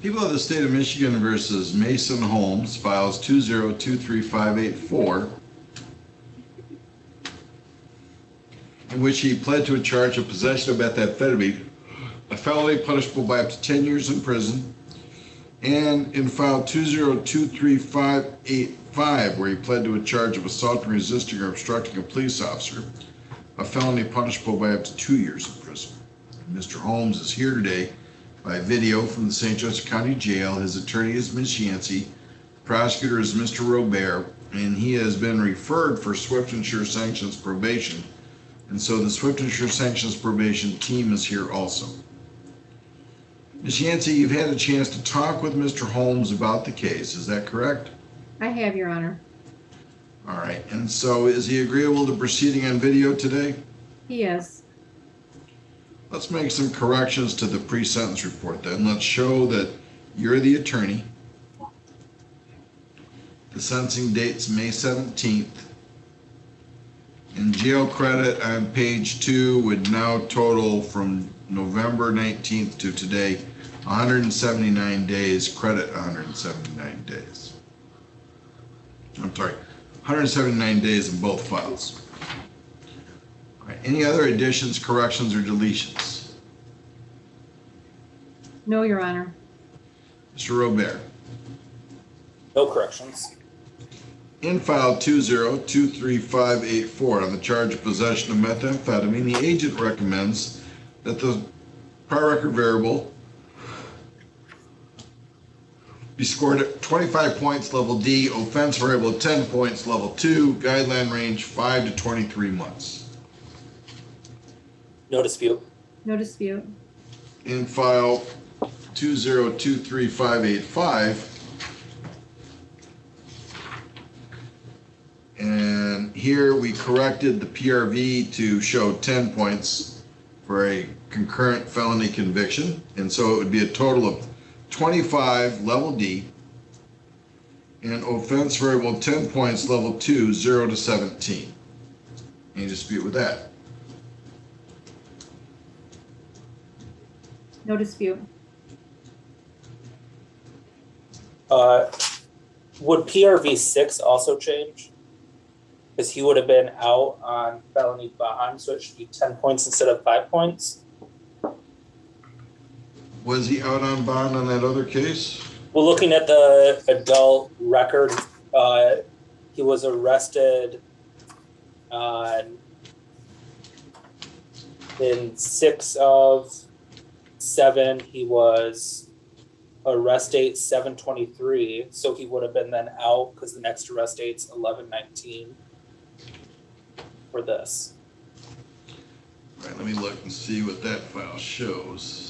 People of the State of Michigan versus Mason Holmes, files 2023584, in which he pled to a charge of possession of methamphetamine, a felony punishable by up to 10 years in prison, and in file 2023585, where he pled to a charge of assault and resisting or obstructing a police officer, a felony punishable by up to 2 years in prison. Mr. Holmes is here today by video from the St. Joseph County Jail. His attorney is Ms. Yancey, the prosecutor is Mr. Robert, and he has been referred for swift and sure sanctions probation. And so the swift and sure sanctions probation team is here also. Ms. Yancey, you've had a chance to talk with Mr. Holmes about the case, is that correct? I have, Your Honor. All right, and so is he agreeable to proceeding on video today? He is. Let's make some corrections to the pre-sentence report then. Let's show that you're the attorney. The sentencing date's May 17th. And jail credit on page 2 would now total from November 19th to today 179 days, credit 179 days. I'm sorry, 179 days in both files. All right, any other additions, corrections, or deletions? No, Your Honor. Mr. Robert. No corrections. In file 2023584 on the charge of possession of methamphetamine, the agent recommends that the prior record variable be scored at 25 points, level D, offense variable at 10 points, level 2, guideline range 5 to 23 months. No dispute. No dispute. In file 2023585, and here we corrected the PRV to show 10 points for a concurrent felony conviction, and so it would be a total of 25 level D and offense variable 10 points level 2, 0 to 17. Any dispute with that? No dispute. Would PRV 6 also change? Because he would have been out on felony bond, so it should be 10 points instead of 5 points. Was he out on bond on that other case? Well, looking at the adult record, he was arrested in 6 of 7. He was arrest date 7/23, so he would have been then out because the next arrest date's 11/19 for this. All right, let me look and see what that file shows.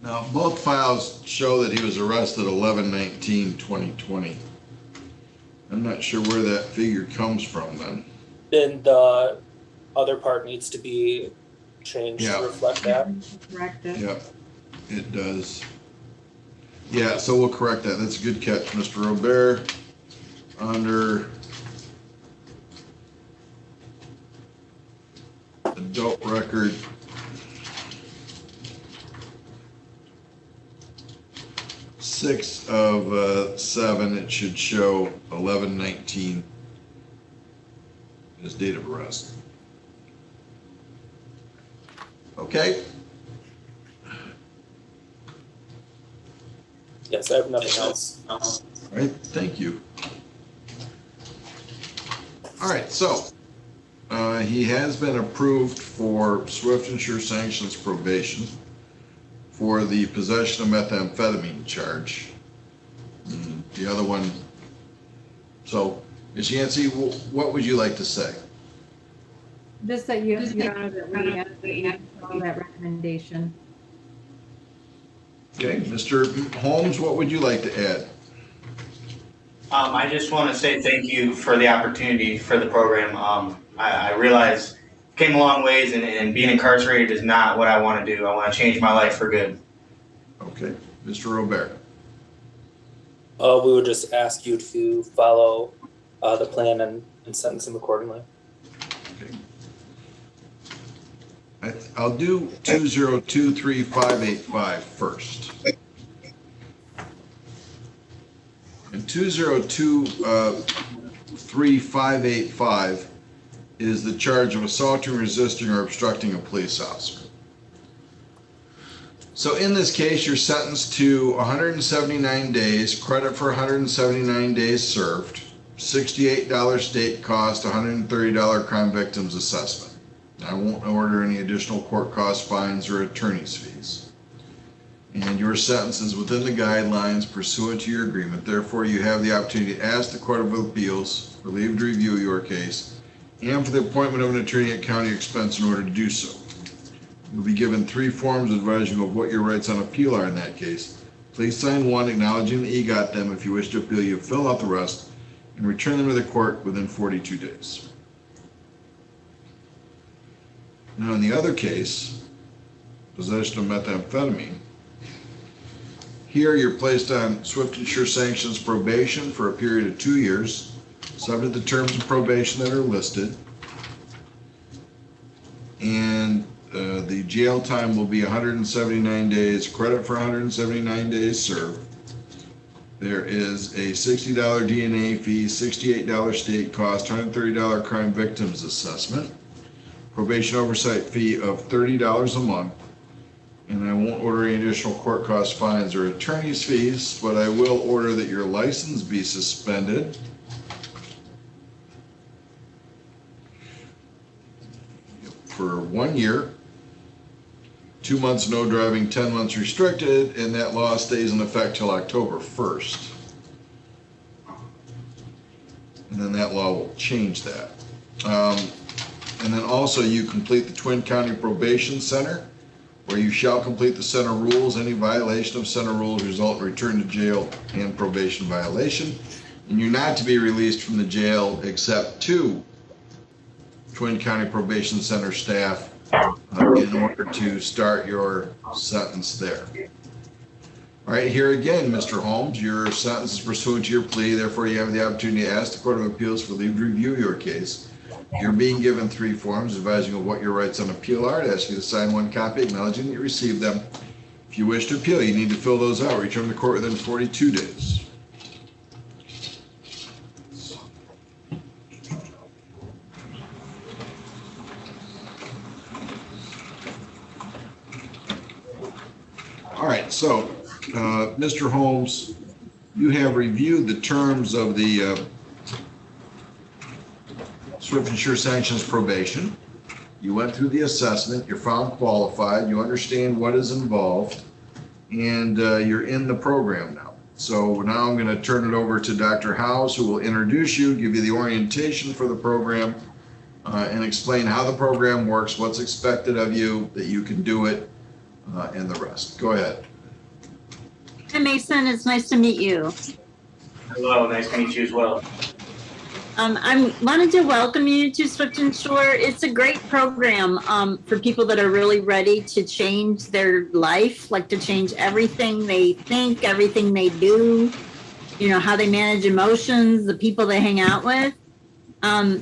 Now, both files show that he was arrested 11/19/2020. I'm not sure where that figure comes from then. Then the other part needs to be changed Yeah. to reflect that. Correct it. Yep, it does. Yeah, so we'll correct that. That's a good catch, Mr. Robert. Under adult record, six of 7, it should show 11/19 as date of arrest. Okay. Yes, I have nothing else. All right, thank you. All right, so he has been approved for swift and sure sanctions probation for the possession of methamphetamine charge. The other one, so Ms. Yancey, what would you like to say? Just that Your Honor, that we have all that recommendation. Okay, Mr. Holmes, what would you like to add? I just want to say thank you for the opportunity for the program. I realize came a long ways, and being incarcerated is not what I want to do. I want to change my life for good. Okay, Mr. Robert. We would just ask you to follow the plan and sentence him accordingly. Okay. I'll do 2023585 first. And 2023585 is the charge of assaulting, resisting, or obstructing a police officer. So in this case, you're sentenced to 179 days, credit for 179 days served, $68 state cost, $130 crime victims assessment. I won't order any additional court costs, fines, or attorney's fees. And your sentence is within the guidelines pursuant to your agreement. Therefore, you have the opportunity to ask the Court of Appeals for leave to review your case and for the appointment of an attorney at county expense in order to do so. You'll be given 3 forms advising of what your rights on appeal are in that case. Please sign one acknowledging that you got them. If you wish to appeal, you fill out the rest and return them to the court within 42 days. Now, in the other case, possession of methamphetamine, here you're placed on swift and sure sanctions probation for a period of 2 years, subject to the terms of probation that are listed. And the jail time will be 179 days, credit for 179 days served. There is a $60 DNA fee, $68 state cost, $130 crime victims assessment, probation oversight fee of $30 a month, and I won't order any additional court costs, fines, or attorney's fees, but I will order that your license be suspended for 1 year, 2 months no driving, 10 months restricted, and that law stays in effect till October 1st. And then that law will change that. And then also you complete the Twin County Probation Center, where you shall complete the center rules. Any violation of center rules result in return to jail and probation violation. And you're not to be released from the jail except to Twin County Probation Center staff in order to start your sentence there. All right, here again, Mr. Holmes, your sentence is pursuant to your plea. Therefore, you have the opportunity to ask the Court of Appeals for leave to review your case. You're being given 3 forms advising of what your rights on appeal are. I'd ask you to sign 1 copy acknowledging that you received them. If you wish to appeal, you need to fill those out. Return to court within 42 days. All right, so Mr. Holmes, you have reviewed the terms of the swift and sure sanctions probation. You went through the assessment, you're found qualified, you understand what is involved, and you're in the program now. So now I'm going to turn it over to Dr. House, who will introduce you, give you the orientation for the program, and explain how the program works, what's expected of you, that you can do it, and the rest. Go ahead. Hi, Mason. It's nice to meet you. Hello, nice to meet you as well. I wanted to welcome you to Swift and Sure. It's a great program for people that are really ready to change their life, like to change everything they think, everything they do, you know, how they manage emotions, the people they hang out with.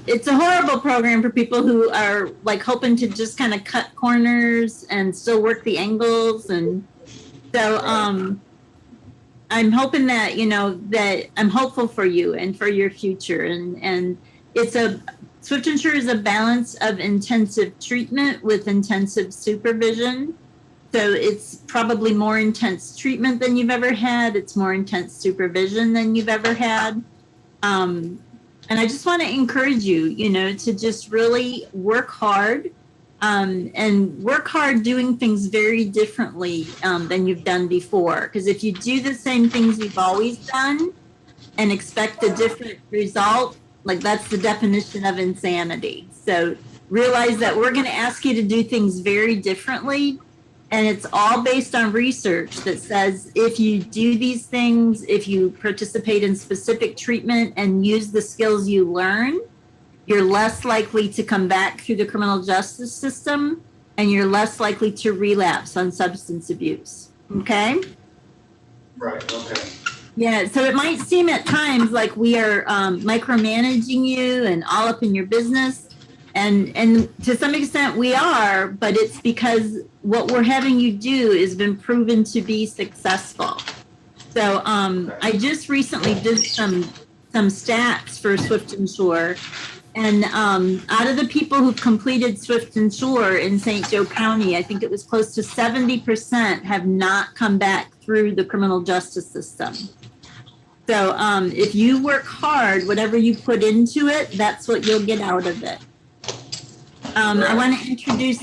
It's a horrible program for people who are like hoping to just kind of cut corners and still work the angles. And so I'm hoping that, you know, that I'm hopeful for you and for your future. And it's Swift and Sure is a balance of intensive treatment with intensive supervision. So it's probably more intense treatment than you've ever had. It's more intense supervision than you've ever had. And I just want to encourage you, you know, to just really work hard and work hard doing things very differently than you've done before. Because if you do the same things you've always done and expect a different result, like that's the definition of insanity. So realize that we're going to ask you to do things very differently And it's all based on research that says if you do these things, if you participate in specific treatment and use the skills you learn, you're less likely to come back through the criminal justice system, and you're less likely to relapse on substance abuse. Okay? Right, okay. Yeah, so it might seem at times like we are micromanaging you and all up in your business. And to some extent we are, but it's because what we're having you do has been proven to be successful. So I just recently did some stats for Swift and Shore. And out of the people who completed Swift and Shore in St. Joe County, I think it was close to 70% have not come back through the criminal justice system. So if you work hard, whatever you put into it, that's what you'll get out of it. I want to introduce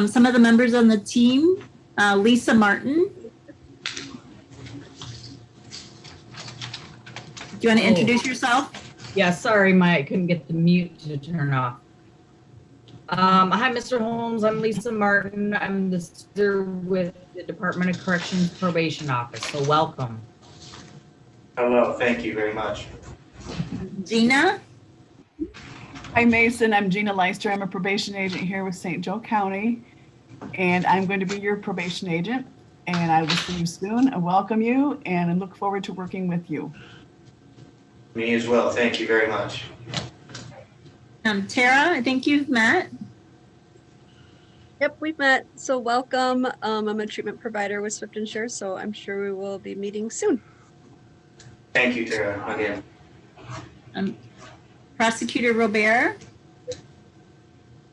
some of the members on the team. Lisa Martin. Do you want to introduce yourself? Yeah, sorry, I couldn't get the mute to turn off. Hi, Mr. Holmes. I'm Lisa Martin. I'm the sister with the Department of Corrections Probation Office, so welcome. Hello, thank you very much. Gina? Hi, Mason. I'm Gina Leister. I'm a probation agent here with St. Joe County, and I'm going to be your probation agent. And I will see you soon. I welcome you, and I look forward to working with you. Me as well. Thank you very much. Tara, I think you've met. Yep, we've met. So welcome. I'm a treatment provider with Swift and Shore, so I'm sure we will be meeting soon. Thank you, Tara, again. Prosecutor Robert.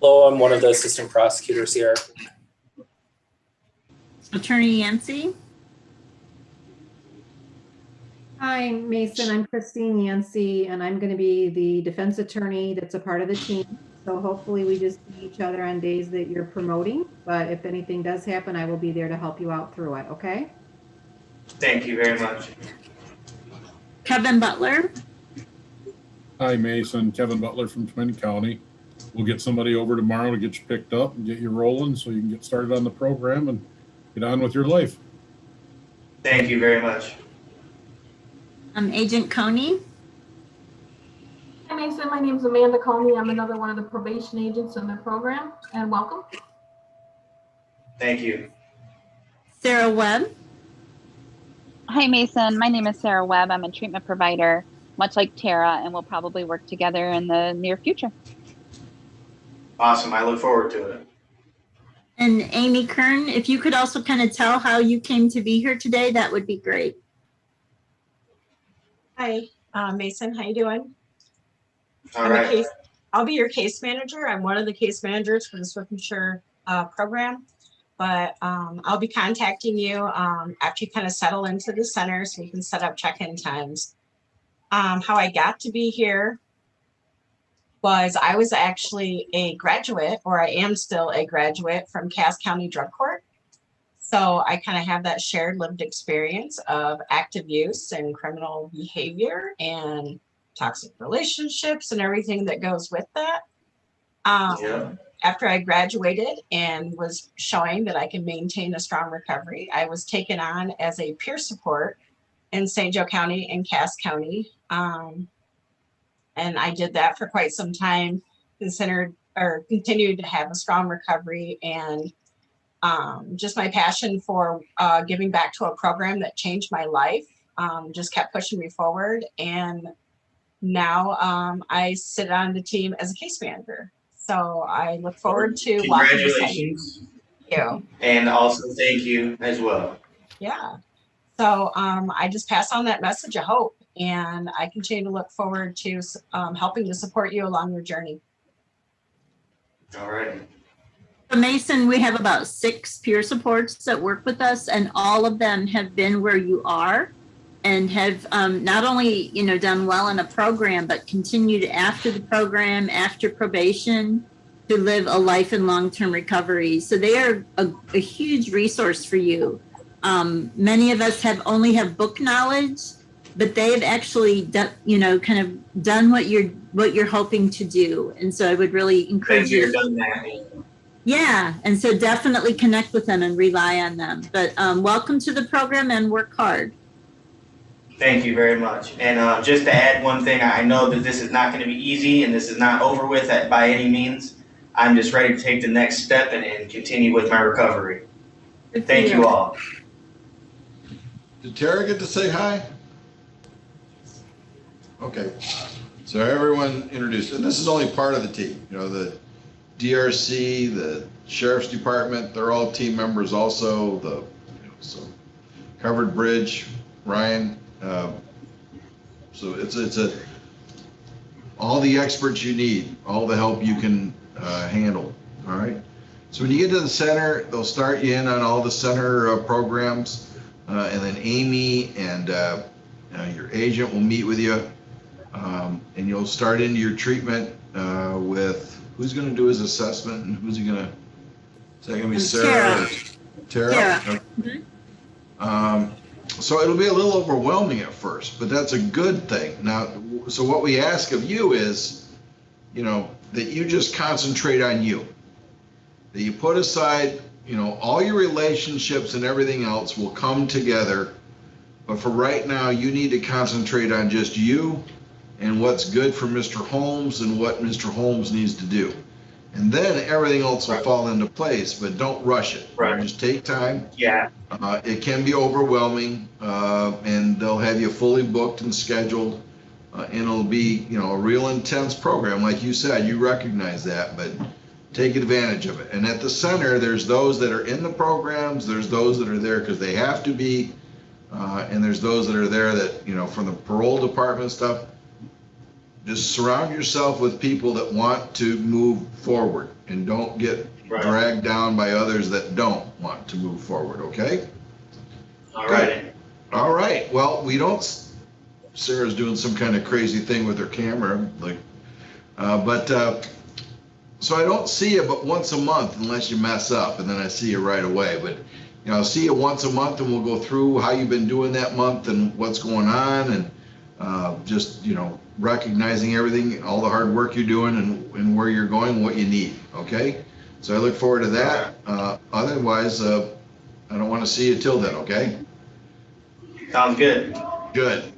Hello, I'm one of the assistant prosecutors here. Attorney Yancey. Hi, Mason. I'm Christine Yancey, and I'm going to be the defense attorney that's a part of the team. So hopefully we just see each other on days that you're promoting. But if anything does happen, I will be there to help you out through it. Okay? Thank you very much. Kevin Butler. Hi, Mason. Kevin Butler from Twin County. We'll get somebody over tomorrow to get you picked up and get you rolling so you can get started on the program and get on with your life. Thank you very much. Agent Coney. Hi, Mason. My name is Amanda Coney. I'm another one of the probation agents in the program, and welcome. Thank you. Sarah Webb. Hi, Mason. My name is Sarah Webb. I'm a treatment provider, much like Tara, and we'll probably work together in the near future. Awesome. I look forward to it. And Amy Kern, if you could also kind of tell how you came to be here today, that would be great. Hi, Mason. How you doing? All right. I'll be your case manager. I'm one of the case managers for the Swift and Shore program, but I'll be contacting you after you kind of settle into the center so we can set up check-in times. How I got to be here was I was actually a graduate, or I am still a graduate from Cass County Drug Court. So I kind of have that shared lived experience of active use and criminal behavior and toxic relationships and everything that goes with that. After I graduated and was showing that I can maintain a strong recovery, I was taken on as a peer support in St. Joe County and Cass County. And I did that for quite some time, continued to have a strong recovery, and just my passion for giving back to a program that changed my life just kept pushing me forward. And now I sit on the team as a case manager. So I look forward to congratulations. Thank you. And also thank you as well. Yeah. So I just pass on that message of hope, and I continue to look forward to helping to support you along your journey. All right. Mason, we have about 6 peer supports that work with us, and all of them have been where you are and have not only, done well in a program, but continued after the program, after probation, to live a life in long-term recovery. So they are a huge resource for you. Many of us only have book knowledge, but they've actually done, kind of done what you're hoping to do. And so I would really encourage you. Yeah, and so definitely connect with them and rely on them. But welcome to the program and work hard. Thank you very much. And just to add one thing, I know that this is not going to be easy and this is not over with by any means. I'm just ready to take the next step and continue with my recovery. Thank you all. Did Tara get to say hi? Okay. So everyone introduced, and this is only part of the team. You know, the DRC, the Sheriff's Department, they're all team members also. So Covered Bridge, Ryan. So it's all the experts you need, all the help you can handle. All right. So when you get to the center, they'll start you in on all the center programs, and then Amy and your agent will meet with you, and you'll start into your treatment with who's going to do his assessment and who's he going to? Is that going to be Sarah? Tara. Tara. Okay. So it'll be a little overwhelming at first, but that's a good thing. Now, so what we ask of you is, you know, that you just concentrate on you. That you put aside, you know, all your relationships and everything else will come together. But for right now, you need to concentrate on just you and what's good for Mr. Holmes and what Mr. Holmes needs to do. And then everything else will fall into place, but don't rush it. Right. Just take time. Yeah. It can be overwhelming, and they'll have you fully booked and scheduled, and it'll be, you know, a real intense program. Like you said, you recognize that, but take advantage of it. And at the center, there's those that are in the programs, there's those that are there because they have to be, and there's those that are there that, you know, from the parole department stuff. Just surround yourself with people that want to move forward and don't get dragged down by others that don't want to move forward, okay? All right. All right. Well, we don't, Sarah's doing some kind of crazy thing with her camera, like, so I don't see you but once a month unless you mess up, and then I see you right away. But, you know, I'll see you once a month and we'll go through how you've been doing that month and what's going on, and just, you know, recognizing everything, all the hard work you're doing and where you're going, what you need, okay? So I look forward to that. Otherwise, I don't want to see you till then, okay? Sounds good. Good.